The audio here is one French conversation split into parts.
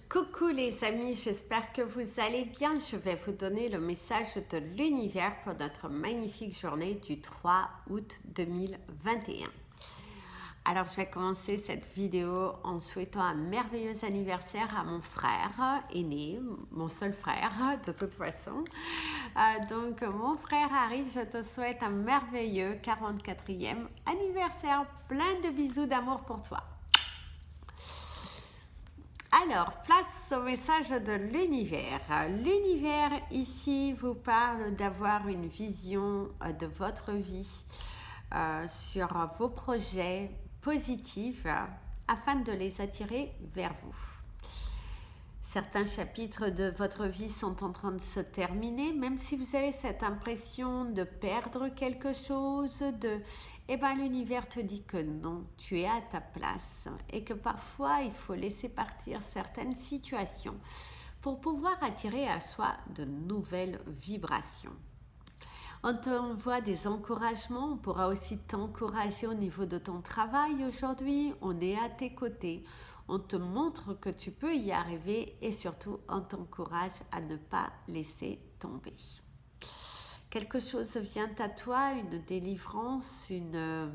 Coucou les amis, j'espère que vous allez bien. Je vais vous donner le message de l'univers pour notre magnifique journée du 3 août 2021. Alors je vais commencer cette vidéo en souhaitant un merveilleux anniversaire à mon frère aîné, mon seul frère de toute façon. Donc mon frère Harry, je te souhaite un merveilleux 44e anniversaire. Plein de bisous d'amour pour toi. Alors, place au message de l'univers. L'univers ici vous parle d'avoir une vision de votre vie sur vos projets positifs afin de les attirer vers vous. Certains chapitres de votre vie sont en train de se terminer, même si vous avez cette impression de perdre quelque chose, l'univers te dit que non, tu es à ta place et que parfois il faut laisser partir certaines situations pour pouvoir attirer à soi de nouvelles vibrations. On t'envoie des encouragements, on pourra aussi t'encourager au niveau de ton travail aujourd'hui, on est à tes côtés, on te montre que tu peux y arriver et surtout on t'encourage à ne pas laisser tomber. Quelque chose vient à toi, une délivrance, une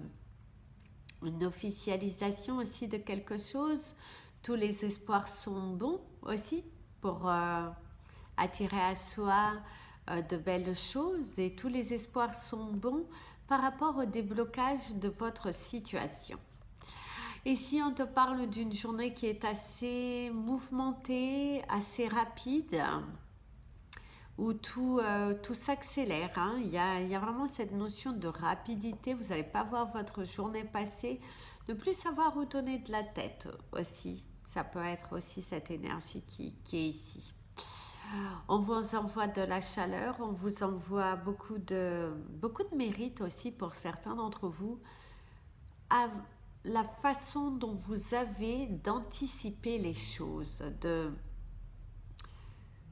officialisation aussi de quelque chose. Tous les espoirs sont bons aussi pour attirer à soi de belles choses et tous les espoirs sont bons par rapport au déblocage de votre situation. Ici, on te parle d'une journée qui est assez mouvementée, assez rapide, où tout s'accélère. Il y a vraiment cette notion de rapidité. Vous n'allez pas voir votre journée passer, ne plus savoir où donner de la tête aussi. Ça peut être aussi cette énergie qui est ici. On vous envoie de la chaleur, on vous envoie beaucoup de mérite aussi pour certains d'entre vous, à la façon dont vous avez d'anticiper les choses,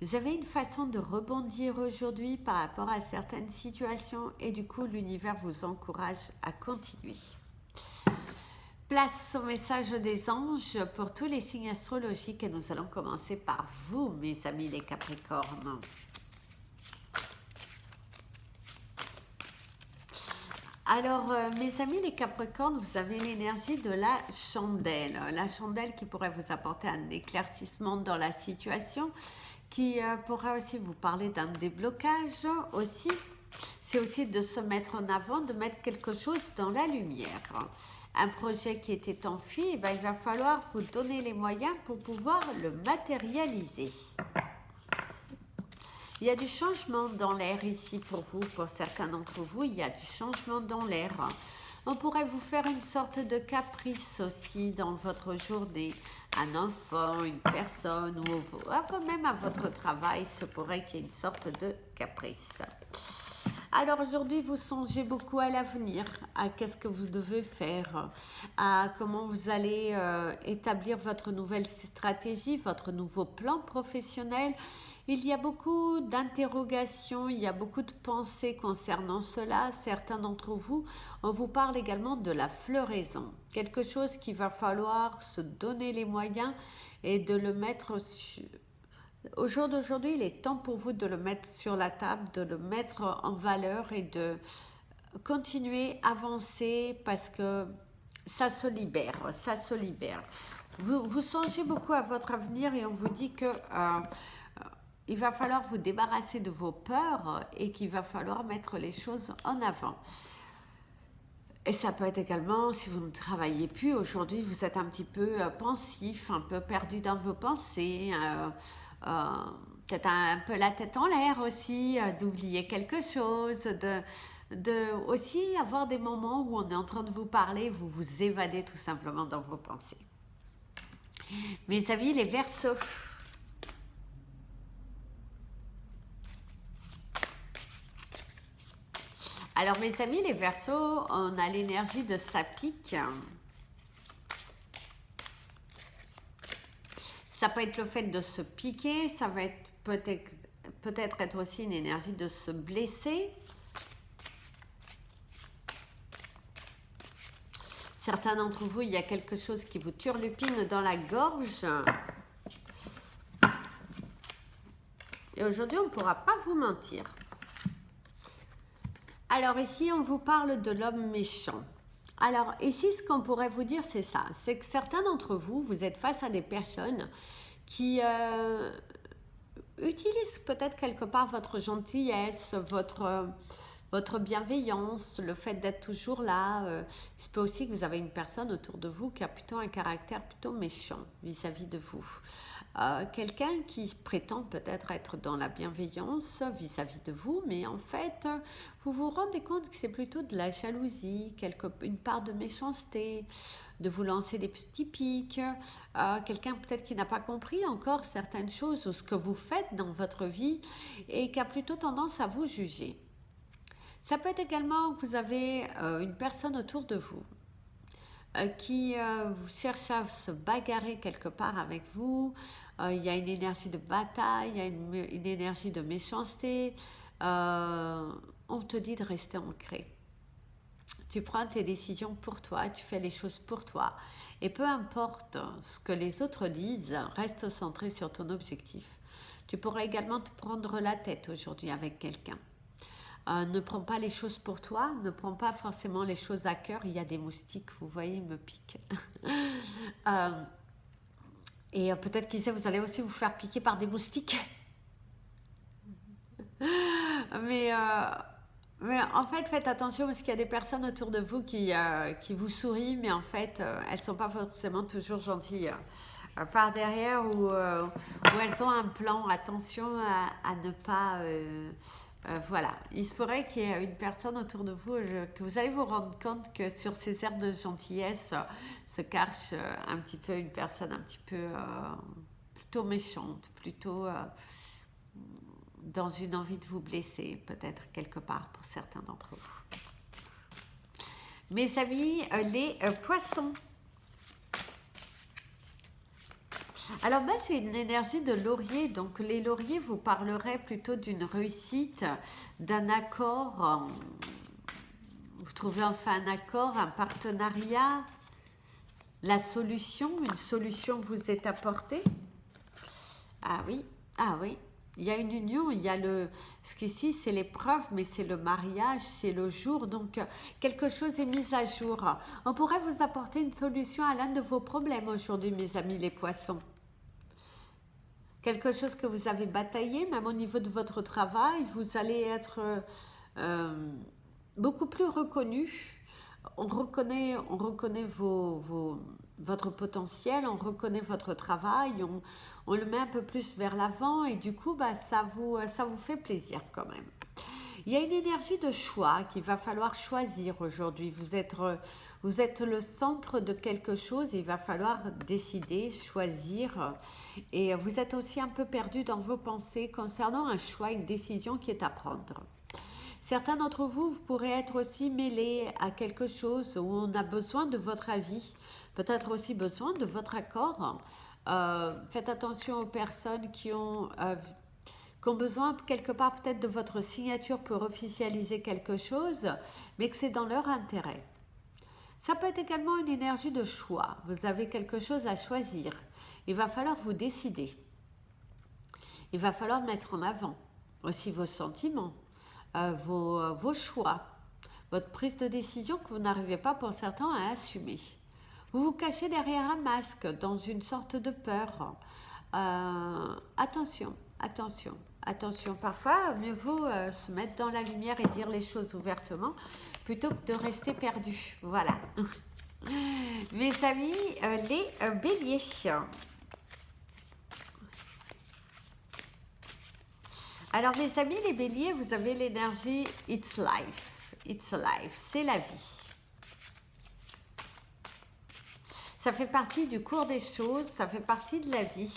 vous avez une façon de rebondir aujourd'hui par rapport à certaines situations et du coup l'univers vous encourage à continuer. Place au message des anges pour tous les signes astrologiques et nous allons commencer par vous, mes amis les Capricornes. Alors, mes amis les Capricornes, vous avez l'énergie de la chandelle qui pourrait vous apporter un éclaircissement dans la situation, qui pourrait aussi vous parler d'un déblocage aussi. C'est aussi de se mettre en avant, de mettre quelque chose dans la lumière. Un projet qui était enfui, il va falloir vous donner les moyens pour pouvoir le matérialiser. Il y a du changement dans l'air ici pour vous, pour certains d'entre vous, il y a du changement dans l'air. On pourrait vous faire une sorte de caprice aussi dans votre journée. Un enfant, une personne, ou même à votre travail, il se pourrait qu'il y ait une sorte de caprice. Alors aujourd'hui, vous songez beaucoup à l'avenir, à qu'est-ce que vous devez faire, à comment vous allez établir votre nouvelle stratégie, votre nouveau plan professionnel. Il y a beaucoup d'interrogations, il y a beaucoup de pensées concernant cela. Certains d'entre vous, on vous parle également de la floraison. Quelque chose qu'il va falloir se donner les moyens et de le mettre sur... Au jour d'aujourd'hui, il est temps pour vous de le mettre sur la table, de le mettre en valeur et de continuer à avancer parce que ça se libère. Vous songez beaucoup à votre avenir et on vous dit que il va falloir vous débarrasser de vos peurs et qu'il va falloir mettre les choses en avant. Et ça peut être également, si vous ne travaillez plus, aujourd'hui vous êtes un petit peu pensif, un peu perdu dans vos pensées, peut-être un peu la tête en l'air aussi, d'oublier quelque chose, de aussi avoir des moments où on est en train de vous parler, vous vous évadez tout simplement dans vos pensées. Mes amis, les Verseaux. Alors mes amis les Verseaux, on a l'énergie de ça pique. Ça peut être le fait de se piquer, ça va être peut-être être aussi une énergie de se blesser. Certains d'entre vous, il y a quelque chose qui vous turlupine dans la gorge. Et aujourd'hui, on ne pourra pas vous mentir. Alors ici, on vous parle de l'homme méchant. Alors ici, ce qu'on pourrait vous dire, c'est ça. C'est que certains d'entre vous, vous êtes face à des personnes qui utilisent peut-être quelque part votre gentillesse, votre bienveillance, le fait d'être toujours là. Il peut aussi que vous avez une personne autour de vous qui a plutôt un caractère plutôt méchant vis-à-vis de vous. Quelqu'un qui prétend peut-être être dans la bienveillance vis-à-vis de vous, mais en fait, vous vous rendez compte que c'est plutôt de la jalousie, une part de méchanceté, de vous lancer des petits pics, quelqu'un peut-être qui n'a pas compris encore certaines choses ou ce que vous faites dans votre vie et qui a plutôt tendance à vous juger. Ça peut être également que vous avez une personne autour de vous qui vous cherche à se bagarrer quelque part avec vous. Il y a une énergie de bataille, il y a une énergie de méchanceté. On te dit de rester ancré. Tu prends tes décisions pour toi, tu fais les choses pour toi. Et peu importe ce que les autres disent, reste centré sur ton objectif. Tu pourrais également te prendre la tête aujourd'hui avec quelqu'un. Ne prends pas les choses pour toi, ne prends pas forcément les choses à cœur. Il y a des moustiques, vous voyez, ils me piquent. Et peut-être, qui sait, vous allez aussi vous faire piquer par des moustiques. Mais en fait, faites attention parce qu'il y a des personnes autour de vous qui vous sourient, mais en fait, elles ne sont pas forcément toujours gentilles par derrière ou elles ont un plan. Attention à ne pas... voilà, il se pourrait qu'il y ait une personne autour de vous que vous allez vous rendre compte que sur ces airs de gentillesse se cache un petit peu une personne un petit peu plutôt méchante, plutôt dans une envie de vous blesser, peut-être quelque part pour certains d'entre vous. Mes amis, les poissons. Alors moi j'ai une énergie de laurier, donc les lauriers vous parleraient plutôt d'une réussite, d'un accord, vous trouvez enfin un accord, un partenariat, la solution, une solution vous est apportée. Ah oui, il y a une union, il y a ce qu'ici c'est l'épreuve, mais c'est le mariage, c'est le jour, donc quelque chose est mis à jour. On pourrait vous apporter une solution à l'un de vos problèmes aujourd'hui, mes amis les poissons. Quelque chose que vous avez bataillé, même au niveau de votre travail, vous allez être beaucoup plus reconnu. On reconnaît votre potentiel, on reconnaît votre travail, on le met un peu plus vers l'avant et du coup, ça vous fait plaisir quand même. Il y a une énergie de choix qu'il va falloir choisir aujourd'hui. Vous êtes le centre de quelque chose, il va falloir décider, choisir. Et vous êtes aussi un peu perdu dans vos pensées concernant un choix, une décision qui est à prendre. Certains d'entre vous, vous pourrez être aussi mêlés à quelque chose où on a besoin de votre avis, peut-être aussi besoin de votre accord. Faites attention aux personnes qui ont besoin quelque part peut-être de votre signature pour officialiser quelque chose, mais que c'est dans leur intérêt. Ça peut être également une énergie de choix. Vous avez quelque chose à choisir. Il va falloir vous décider. Il va falloir mettre en avant aussi vos sentiments, vos choix, votre prise de décision que vous n'arrivez pas pour certains à assumer. Vous vous cachez derrière un masque dans une sorte de peur. Attention. Parfois, mieux vaut se mettre dans la lumière et dire les choses ouvertement plutôt que de rester perdu. Voilà. Mes amis, les béliers. Alors, mes amis, les béliers, vous avez l'énergie It's life. It's life, c'est la vie. Ça fait partie du cours des choses, ça fait partie de la vie.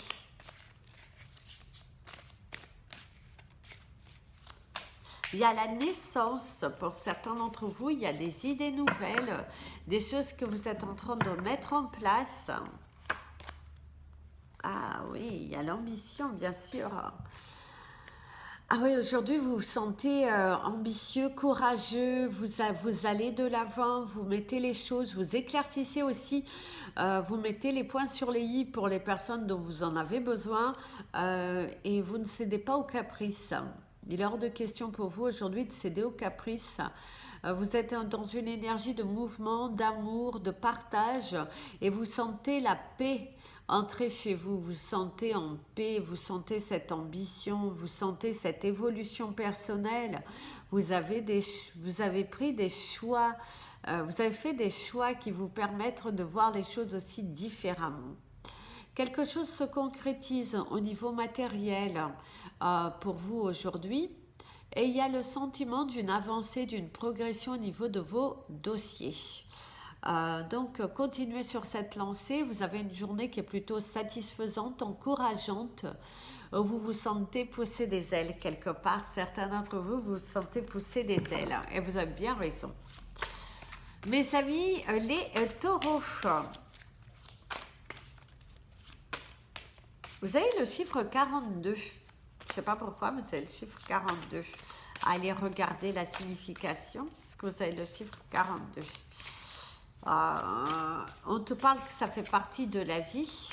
Il y a la naissance pour certains d'entre vous, il y a des idées nouvelles, des choses que vous êtes en train de mettre en place. Ah oui, il y a l'ambition, bien sûr. Ah oui, aujourd'hui vous vous sentez ambitieux, courageux, vous allez de l'avant, vous mettez les choses, vous éclaircissez aussi, vous mettez les points sur les i pour les personnes dont vous en avez besoin et vous ne cédez pas aux caprices. Il est hors de question pour vous aujourd'hui de céder aux caprices. Vous êtes dans une énergie de mouvement, d'amour, de partage et vous sentez la paix. Entrez chez vous, vous sentez en paix, vous sentez cette ambition, vous sentez cette évolution personnelle. Vous avez pris des choix, vous avez fait des choix qui vous permettent de voir les choses aussi différemment. Quelque chose se concrétise au niveau matériel pour vous aujourd'hui. Et il y a le sentiment d'une avancée, d'une progression au niveau de vos dossiers. Donc, continuez sur cette lancée. Vous avez une journée qui est plutôt satisfaisante, encourageante. Vous vous sentez pousser des ailes quelque part. Certains d'entre vous, vous sentez pousser des ailes. Et vous avez bien raison. Mes amis, les taureaux. Vous avez le chiffre 42. Je ne sais pas pourquoi, mais c'est le chiffre 42. Allez regarder la signification, parce que vous avez le chiffre 42. On te parle que ça fait partie de la vie.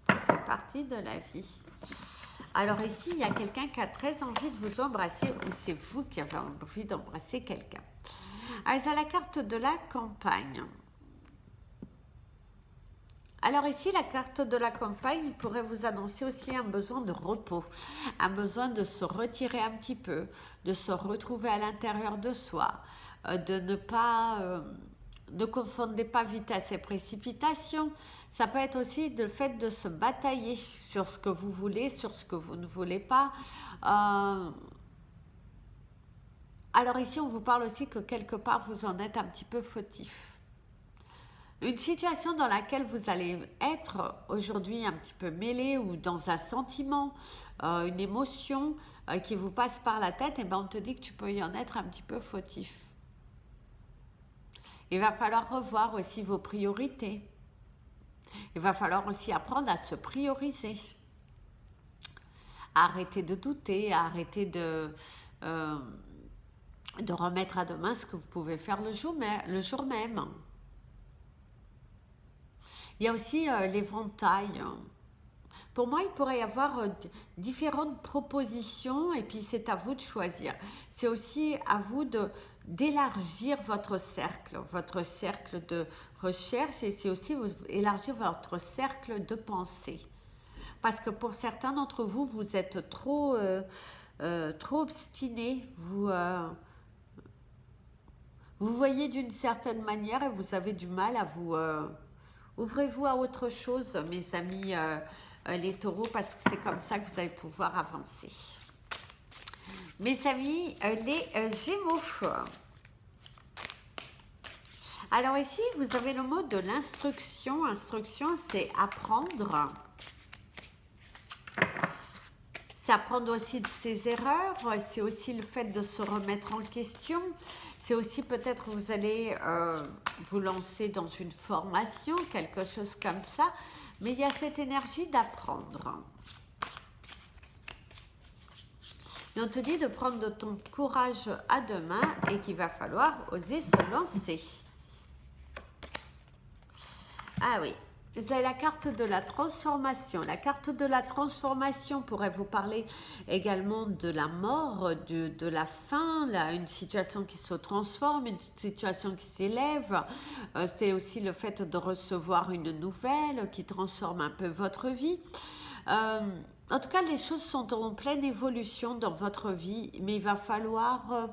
Ça fait partie de la vie. Alors ici, il y a quelqu'un qui a très envie de vous embrasser, ou c'est vous qui avez envie d'embrasser quelqu'un. Alors, il y a la carte de la campagne. Alors ici, la carte de la campagne pourrait vous annoncer aussi un besoin de repos, un besoin de se retirer un petit peu, de se retrouver à l'intérieur de soi, de ne pas... ne confondez pas vitesse et précipitation. Ça peut être aussi le fait de se batailler sur ce que vous voulez, sur ce que vous ne voulez pas. Alors ici, on vous parle aussi que quelque part, vous en êtes un petit peu fautif. Une situation dans laquelle vous allez être aujourd'hui un petit peu mêlé ou dans un sentiment, une émotion qui vous passe par la tête, et bien on te dit que tu peux y en être un petit peu fautif. Il va falloir revoir aussi vos priorités. Il va falloir aussi apprendre à se prioriser. Arrêtez de douter, arrêtez de remettre à demain ce que vous pouvez faire le jour même. Il y a aussi l'éventail. Pour moi, il pourrait y avoir différentes propositions et puis c'est à vous de choisir. C'est aussi à vous d'élargir votre cercle de recherche et c'est aussi élargir votre cercle de pensée. Parce que pour certains d'entre vous, vous êtes trop obstinés, vous voyez d'une certaine manière et vous avez du mal à vous... ouvrez-vous à autre chose, mes amis les taureaux, parce que c'est comme ça que vous allez pouvoir avancer. Mes amis les gémeaux. Alors ici, vous avez le mot de l'instruction. Instruction, c'est apprendre. C'est apprendre aussi de ses erreurs. C'est aussi le fait de se remettre en question. C'est aussi peut-être que vous allez vous lancer dans une formation, quelque chose comme ça. Mais il y a cette énergie d'apprendre. Et on te dit de prendre de ton courage à deux mains et qu'il va falloir oser se lancer. Ah oui, vous avez la carte de la transformation. La carte de la transformation pourrait vous parler également de la mort, de la fin, une situation qui se transforme, une situation qui s'élève. C'est aussi le fait de recevoir une nouvelle qui transforme un peu votre vie. En tout cas, les choses sont en pleine évolution dans votre vie, mais il va falloir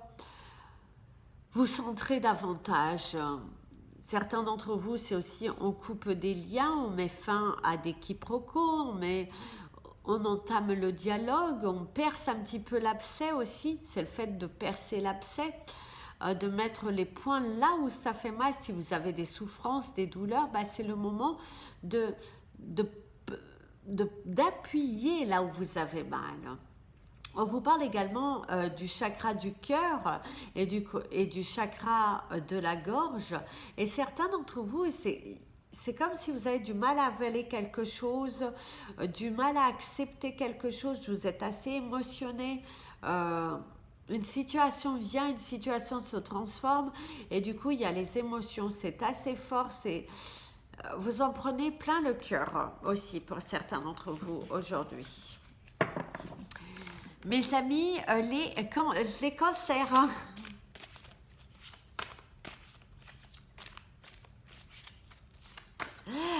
vous centrer davantage. Certains d'entre vous, c'est aussi on coupe des liens, on met fin à des quiproquos, on entame le dialogue, on perce un petit peu l'abcès aussi. C'est le fait de percer l'abcès, de mettre les points là où ça fait mal. Si vous avez des souffrances, des douleurs, c'est le moment d'appuyer là où vous avez mal. On vous parle également du chakra du cœur et du chakra de la gorge. Et certains d'entre vous, c'est comme si vous avez du mal à avaler quelque chose, du mal à accepter quelque chose, vous êtes assez émotionné, une situation vient, une situation se transforme, et du coup, il y a les émotions, c'est assez fort, vous en prenez plein le cœur aussi pour certains d'entre vous aujourd'hui. Mes amis, les cancers, hein.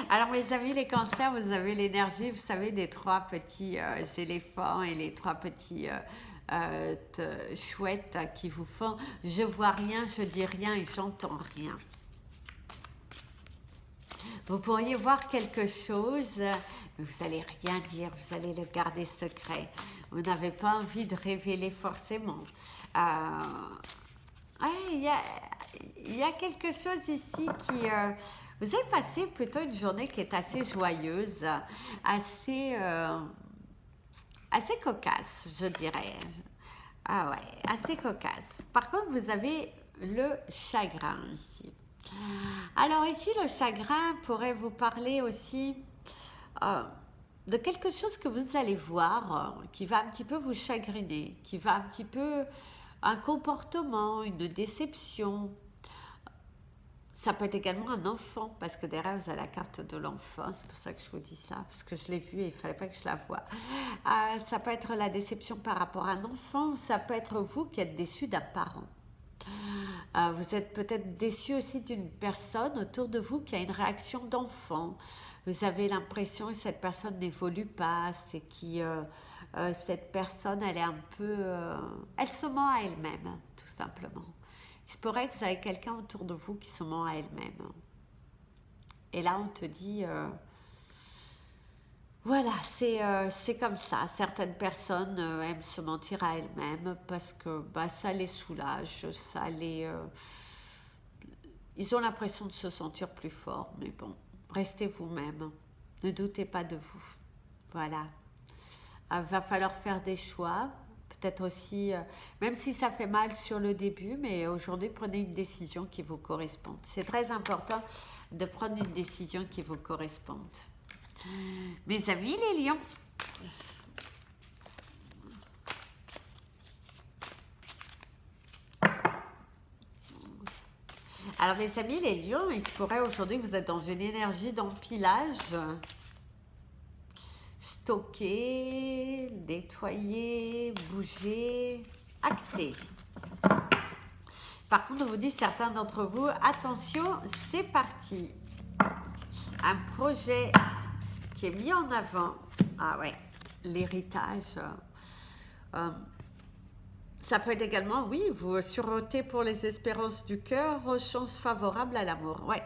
Alors mes amis, les cancers, vous avez l'énergie, vous savez, des trois petits éléphants et les trois petits chouettes qui vous font « je vois rien, je dis rien et j'entends rien ». Vous pourriez voir quelque chose, mais vous n'allez rien dire, vous allez le garder secret. Vous n'avez pas envie de révéler forcément. Il y a quelque chose ici qui... vous avez passé plutôt une journée qui est assez joyeuse, assez cocasse, je dirais. Ah ouais, assez cocasse. Par contre, vous avez le chagrin ici. Alors ici, le chagrin pourrait vous parler aussi de quelque chose que vous allez voir qui va un petit peu vous chagriner, qui va un petit peu... un comportement, une déception. Ça peut être également un enfant, parce que derrière, vous avez la carte de l'enfant. C'est pour ça que je vous dis ça, parce que je l'ai vue et il ne fallait pas que je la voie. Ça peut être la déception par rapport à un enfant, ou ça peut être vous qui êtes déçu d'un parent. Vous êtes peut-être déçu aussi d'une personne autour de vous qui a une réaction d'enfant. Vous avez l'impression que cette personne n'évolue pas, c'est cette personne, elle est un peu... elle se ment à elle-même, tout simplement. Il se pourrait que vous avez quelqu'un autour de vous qui se ment à elle-même. Et là, on te dit... voilà, c'est comme ça. Certaines personnes aiment se mentir à elles-mêmes parce que ça les soulage, ils ont l'impression de se sentir plus forts, mais bon, restez vous-même. Ne doutez pas de vous. Voilà. Va falloir faire des choix. Peut-être aussi, même si ça fait mal sur le début, mais aujourd'hui, prenez une décision qui vous corresponde. C'est très important de prendre une décision qui vous corresponde. Mes amis, les lions. Alors, mes amis, les lions, il se pourrait aujourd'hui que vous êtes dans une énergie d'empilage. Stocker, nettoyer, bouger, acter. Par contre, on vous dit, certains d'entre vous, attention, c'est parti. Un projet qui est mis en avant. Ah ouais, l'héritage. Ça peut être également, oui, vous surotez pour les espérances du cœur, chance favorable à l'amour. Ouais.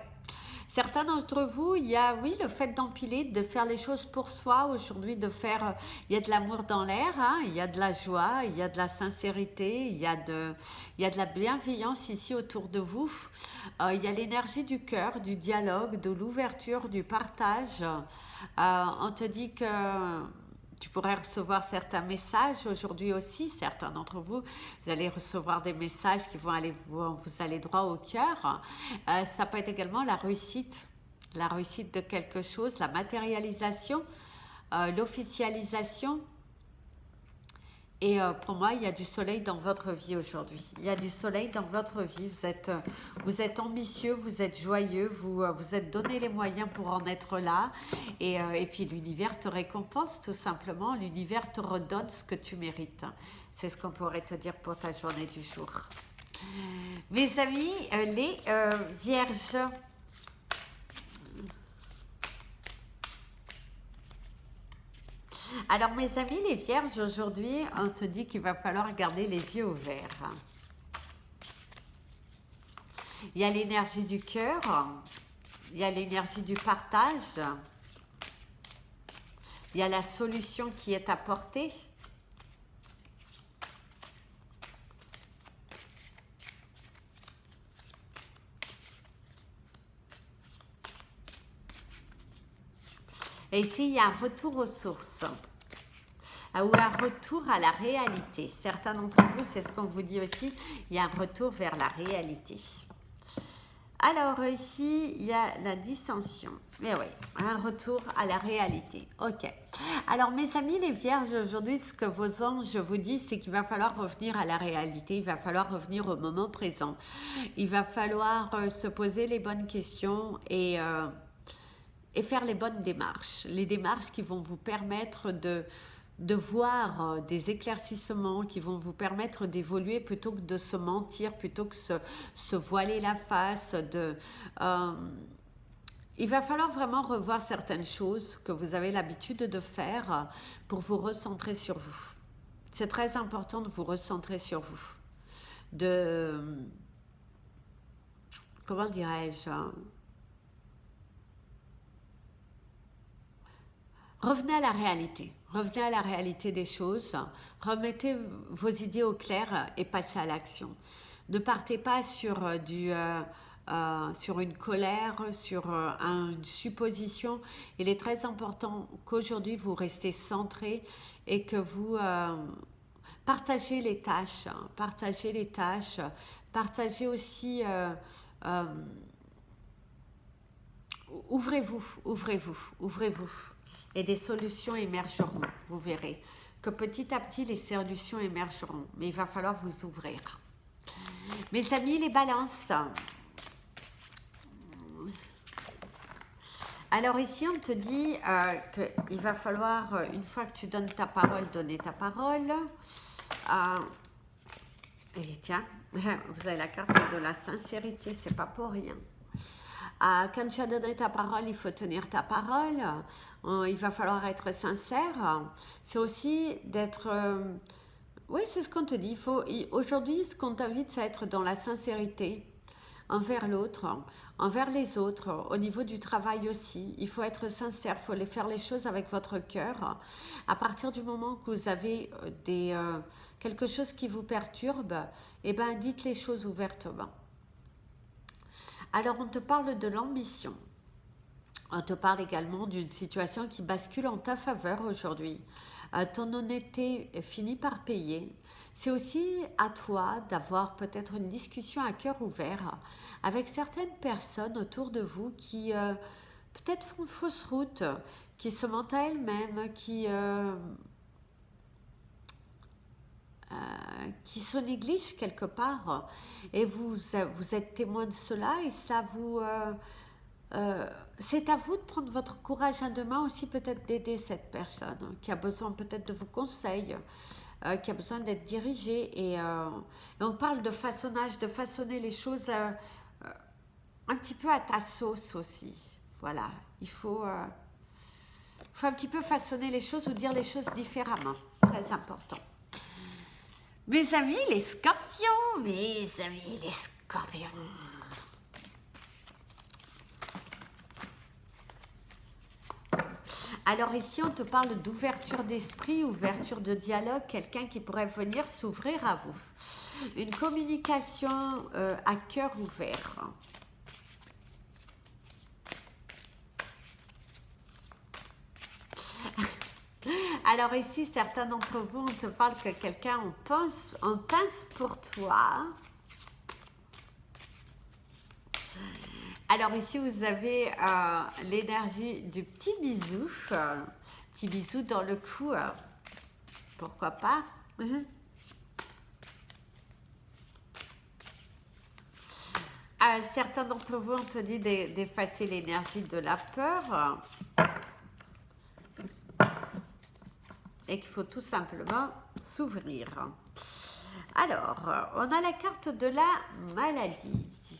Certains d'entre vous, il y a, oui, le fait d'empiler, de faire les choses pour soi aujourd'hui, il y a de l'amour dans l'air, hein, il y a de la joie, il y a de la sincérité, il y a de la bienveillance ici autour de vous. Il y a l'énergie du cœur, du dialogue, de l'ouverture, du partage. On te dit que tu pourrais recevoir certains messages aujourd'hui aussi, certains d'entre vous, vous allez recevoir des messages qui vont vous aller droit au cœur. Ça peut être également la réussite de quelque chose, la matérialisation, l'officialisation. Et pour moi, il y a du soleil dans votre vie aujourd'hui. Il y a du soleil dans votre vie. Vous êtes ambitieux, vous êtes joyeux, vous êtes donné les moyens pour en être là. Et puis l'univers te récompense tout simplement. L'univers te redonne ce que tu mérites. C'est ce qu'on pourrait te dire pour ta journée du jour. Mes amis, les vierges. Alors mes amis les vierges, aujourd'hui on te dit qu'il va falloir garder les yeux ouverts. Il y a l'énergie du cœur, il y a l'énergie du partage, il y a la solution qui est apportée. Et ici, il y a un retour aux sources ou un retour à la réalité. Certains d'entre vous, c'est ce qu'on vous dit aussi, il y a un retour vers la réalité. Alors ici, il y a la dissension. Mais oui, un retour à la réalité. Ok. Alors mes amis les vierges, aujourd'hui, ce que vos anges vous disent, c'est qu'il va falloir revenir à la réalité. Il va falloir revenir au moment présent. Il va falloir se poser les bonnes questions et faire les bonnes démarches. Les démarches qui vont vous permettre de voir des éclaircissements, qui vont vous permettre d'évoluer plutôt que de se mentir, plutôt que se voiler la face. Il va falloir vraiment revoir certaines choses que vous avez l'habitude de faire pour vous recentrer sur vous. C'est très important de vous recentrer sur vous. Comment dirais-je, revenez à la réalité. Revenez à la réalité des choses. Remettez vos idées au clair et passez à l'action. Ne partez pas sur sur une colère, sur une supposition. Il est très important qu'aujourd'hui vous restez centré et que vous partagez les tâches. Partagez les tâches. Partagez aussi... ouvrez-vous, ouvrez-vous, ouvrez-vous. Et des solutions émergeront, vous verrez. Que petit à petit, les solutions émergeront. Mais il va falloir vous ouvrir. Mes amis, les balances. Alors ici, on te dit qu'il va falloir, une fois que tu donnes ta parole, donner ta parole. Et tiens, vous avez la carte de la sincérité, c'est pas pour rien. Quand tu as donné ta parole, il faut tenir ta parole. Il va falloir être sincère. C'est aussi d'être... oui, c'est ce qu'on te dit. Aujourd'hui, ce qu'on t'invite, c'est à être dans la sincérité envers l'autre, envers les autres, au niveau du travail aussi. Il faut être sincère, il faut faire les choses avec votre cœur. À partir du moment que vous avez quelque chose qui vous perturbe, eh ben, dites les choses ouvertement. Alors, on te parle de l'ambition. On te parle également d'une situation qui bascule en ta faveur aujourd'hui. Ton honnêteté finit par payer. C'est aussi à toi d'avoir peut-être une discussion à cœur ouvert avec certaines personnes autour de vous qui peut-être font fausse route, qui se mentent à elles-mêmes, qui se négligent quelque part. Et vous êtes témoin de cela et ça vous... c'est à vous de prendre votre courage à deux mains aussi, peut-être d'aider cette personne qui a besoin peut-être de vos conseils, qui a besoin d'être dirigée. Et on parle de façonnage, de façonner les choses un petit peu à ta sauce aussi. Voilà, il faut un petit peu façonner les choses ou dire les choses différemment. Très important. Mes amis les scorpions, mes amis les scorpions. Alors ici, on te parle d'ouverture d'esprit, ouverture de dialogue, quelqu'un qui pourrait venir s'ouvrir à vous. Une communication à cœur ouvert. Alors ici, certains d'entre vous, on te parle que quelqu'un en pince pour toi. Alors ici, vous avez l'énergie du petit bisou. Petit bisou dans le cou. Pourquoi pas. Certains d'entre vous, on te dit d'effacer l'énergie de la peur. Et qu'il faut tout simplement s'ouvrir. Alors, on a la carte de la maladie ici.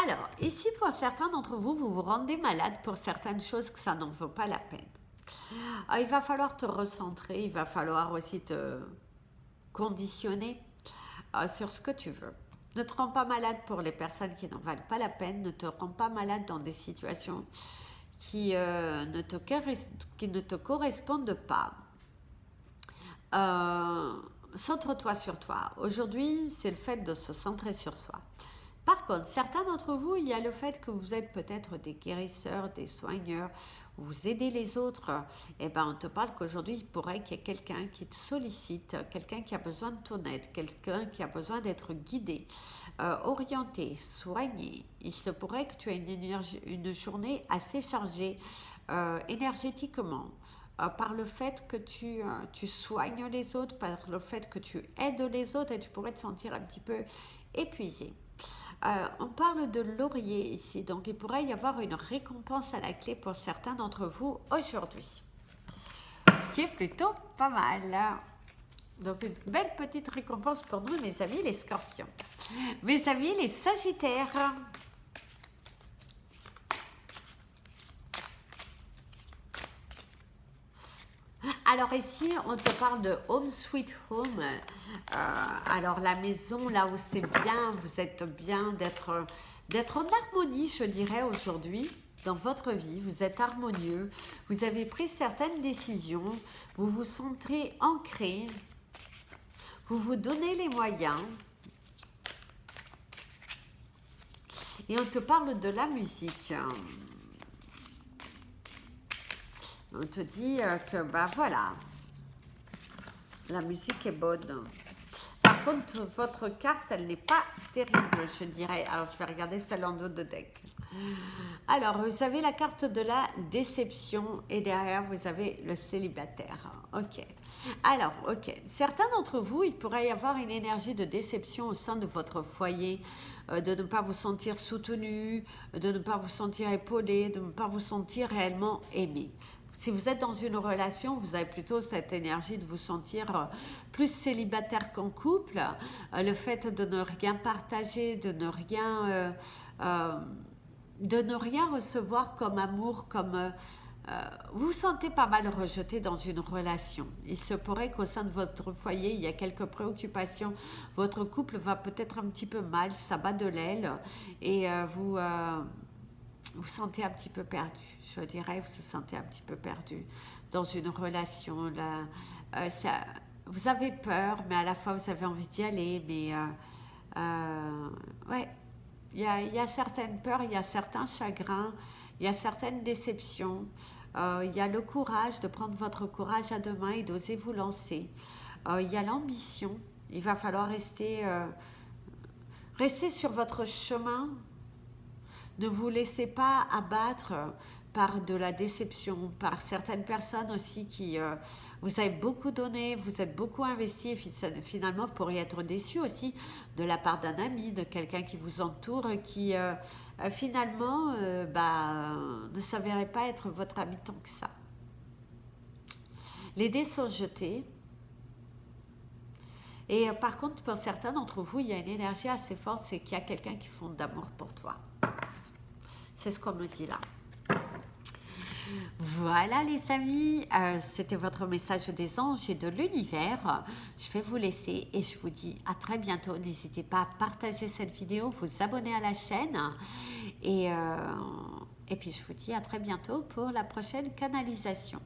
Alors, ici, pour certains d'entre vous, vous vous rendez malade pour certaines choses que ça n'en vaut pas la peine. Il va falloir te recentrer, il va falloir aussi te conditionner sur ce que tu veux. Ne te rends pas malade pour les personnes qui n'en valent pas la peine, ne te rends pas malade dans des situations qui ne te correspondent pas. Centre-toi sur toi. Aujourd'hui, c'est le fait de se centrer sur soi. Par contre, certains d'entre vous, il y a le fait que vous êtes peut-être des guérisseurs, des soigneurs, vous aidez les autres. Eh ben, on te parle qu'aujourd'hui, il pourrait qu'il y ait quelqu'un qui te sollicite, quelqu'un qui a besoin de ton aide, quelqu'un qui a besoin d'être guidé, orienté, soigné. Il se pourrait que tu aies une journée assez chargée énergétiquement. Par le fait que tu soignes les autres, par le fait que tu aides les autres et tu pourrais te sentir un petit peu épuisé. On parle de laurier ici, donc il pourrait y avoir une récompense à la clé pour certains d'entre vous aujourd'hui. Ce qui est plutôt pas mal. Donc une belle petite récompense pour nous, mes amis les scorpions. Mes amis les sagittaires. Alors ici, on te parle de Home Sweet Home. Alors la maison, là où c'est bien, vous êtes bien d'être en harmonie, je dirais, aujourd'hui. Dans votre vie, vous êtes harmonieux, vous avez pris certaines décisions, vous vous sentez ancré, vous vous donnez les moyens. Et on te parle de la musique. On te dit que, bah voilà, la musique est bonne. Par contre, votre carte, elle n'est pas terrible, je dirais. Alors, je vais regarder celle en dos de deck. Alors, vous avez la carte de la déception et derrière, vous avez le célibataire. Ok. Alors, ok. Certains d'entre vous, il pourrait y avoir une énergie de déception au sein de votre foyer, de ne pas vous sentir soutenu, de ne pas vous sentir épaulé, de ne pas vous sentir réellement aimé. Si vous êtes dans une relation, vous avez plutôt cette énergie de vous sentir plus célibataire qu'en couple. Le fait de ne rien partager, de ne rien recevoir comme amour, comme vous vous sentez pas mal rejeté dans une relation. Il se pourrait qu'au sein de votre foyer, il y a quelques préoccupations. Votre couple va peut-être un petit peu mal, ça bat de l'aile et vous sentez un petit peu perdu. Je dirais, vous vous sentez un petit peu perdu dans une relation. Là, vous avez peur, mais à la fois vous avez envie d'y aller. Mais ouais, il y a certaines peurs, il y a certains chagrins, il y a certaines déceptions. Il y a le courage de prendre votre courage à deux mains et d'oser vous lancer. Il y a l'ambition. Il va falloir rester sur votre chemin. Ne vous laissez pas abattre par de la déception, par certaines personnes aussi qui vous avez beaucoup donné, vous êtes beaucoup investi et finalement vous pourriez être déçu aussi de la part d'un ami, de quelqu'un qui vous entoure, qui finalement ne s'avérait pas être votre ami tant que ça. Les dés sont jetés. Et par contre, pour certains d'entre vous, il y a une énergie assez forte, c'est qu'il y a quelqu'un qui fonde d'amour pour toi. C'est ce qu'on me dit là. Voilà les amis, c'était votre message des anges et de l'univers. Je vais vous laisser et je vous dis à très bientôt. N'hésitez pas à partager cette vidéo, vous abonner à la chaîne. Et puis je vous dis à très bientôt pour la prochaine canalisation.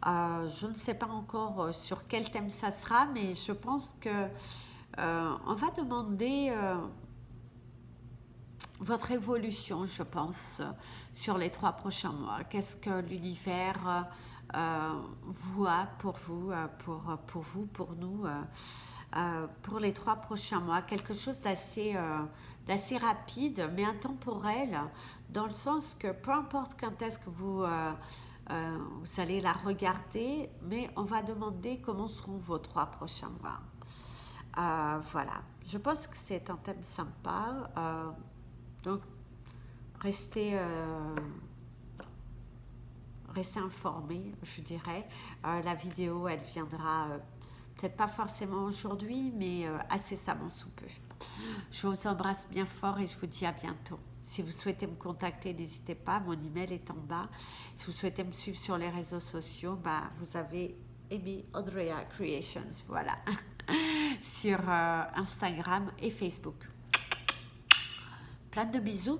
Je ne sais pas encore sur quel thème ça sera, mais je pense que on va demander votre évolution, je pense, sur les 3 prochains mois. Qu'est-ce que l'univers voit pour vous, pour nous, pour les 3 prochains mois? Quelque chose d'assez rapide, mais intemporel, dans le sens que peu importe quand est-ce que vous allez la regarder, mais on va demander comment seront vos 3 prochains mois. Voilà, je pense que c'est un thème sympa. Donc, restez informés, je dirais. La vidéo, elle viendra peut-être pas forcément aujourd'hui, mais incessamment sous peu. Je vous embrasse bien fort et je vous dis à bientôt. Si vous souhaitez me contacter, n'hésitez pas, mon email est en bas. Si vous souhaitez me suivre sur les réseaux sociaux, vous avez Amy Andrea Creations, voilà, sur Instagram et Facebook. Plein de bisous,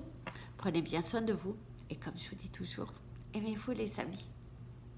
prenez bien soin de vous et comme je vous dis toujours, aimez-vous les amis.